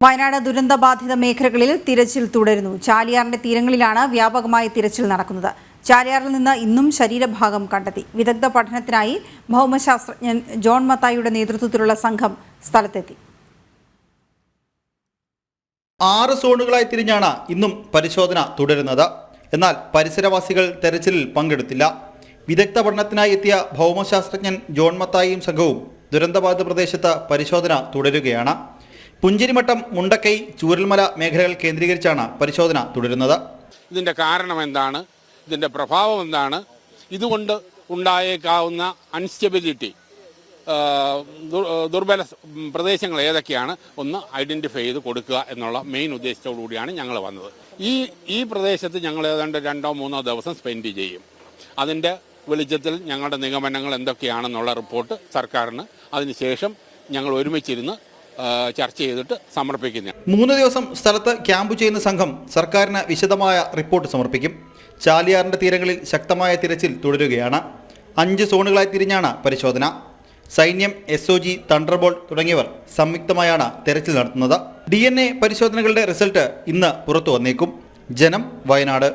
വയനാട് ദുരന്തബാധിത മേഖലകളിൽ തിരച്ചിൽ തുടരുന്നു. ചാലിയാറിന്റെ തീരങ്ങളിലാണ് വ്യാപകമായി തിരച്ചിൽ നടക്കുന്നത്. ചാലിയാറിൽ നിന്ന് ഇന്നും ശരീരഭാഗം കണ്ടെത്തി. വിദഗ്ധ പഠനത്തിനായി ഭൗമശാസ്ത്രജ്ഞൻ ജോൺ മത്തായിയുടെ നേതൃത്വത്തിലുള്ള സംഘം സ്ഥലത്തെത്തി. 6 സോണുകളായി തിരിഞ്ഞാണ് ഇന്നും പരിശോധന തുടരുന്നത്. എന്നാൽ പരിസരവാസികൾ തെരച്ചിലിൽ പങ്കെടുത്തില്ല. വിദഗ്ധ പഠനത്തിനായി എത്തിയ ഭൗമശാസ്ത്രജ്ഞൻ ജോൺ മത്തായിയും സംഘവും ദുരന്തബാധിത പ്രദേശത്ത് പരിശോധന തുടരുകയാണ്. പുഞ്ചിരിമട്ടം, മുണ്ടക്കൈ, ചൂരൽമല മേഖലകൾ കേന്ദ്രീകരിച്ചാണ് പരിശോധന തുടരുന്നത്. ഇതിൻ്റെ കാരണം എന്താണ്, ഇതിൻ്റെ പ്രഭാവം എന്താണ്, ഇതുകൊണ്ട് ഉണ്ടായേക്കാവുന്ന അൺസ്റ്റെബിലിറ്റി, ദുർബല പ്രദേശങ്ങൾ ഏതൊക്കെയാണ് ഒന്ന് ഐഡൻറ്റിഫൈ ചെയ്ത് കൊടുക്കുക എന്നുള്ള മെയിൻ ഉദ്ദേശത്തോടു കൂടിയാണ് ഞങ്ങൾ വന്നത്. ഈ പ്രദേശത്ത് ഞങ്ങൾ ഏതാണ്ട് 2-3 ദിവസം സ്പെൻഡ് ചെയ്യും. അതിൻ്റെ വെളിച്ചത്തിൽ ഞങ്ങളുടെ നിഗമനങ്ങൾ എന്തൊക്കെയാണെന്നുള്ള റിപ്പോർട്ട് സർക്കാരിന് അതിനുശേഷം ഞങ്ങൾ ഒരുമിച്ചിരുന്ന് ചർച്ച ചെയ്തിട്ട് സമർപ്പിക്കുന്നതാണ്. 3 ദിവസം സ്ഥലത്ത് ക്യാമ്പ് ചെയ്യുന്ന സംഘം സർക്കാരിന് വിശദമായ റിപ്പോർട്ട് സമർപ്പിക്കും. ചാലിയാറിന്റെ തീരങ്ങളിൽ ശക്തമായ തിരച്ചിൽ തുടരുകയാണ്. 5 സോണുകളായി തിരിഞ്ഞാണ് പരിശോധന. സൈന്യം, SOG, തണ്ടർബോൾട്ട് തുടങ്ങിയവർ സംയുക്തമായാണ് തെരച്ചിൽ നടത്തുന്നത്. DNA പരിശോധനകളുടെ റിസൾട്ട് ഇന്ന് പുറത്തു വന്നേക്കും. ജനം, വയനാട്.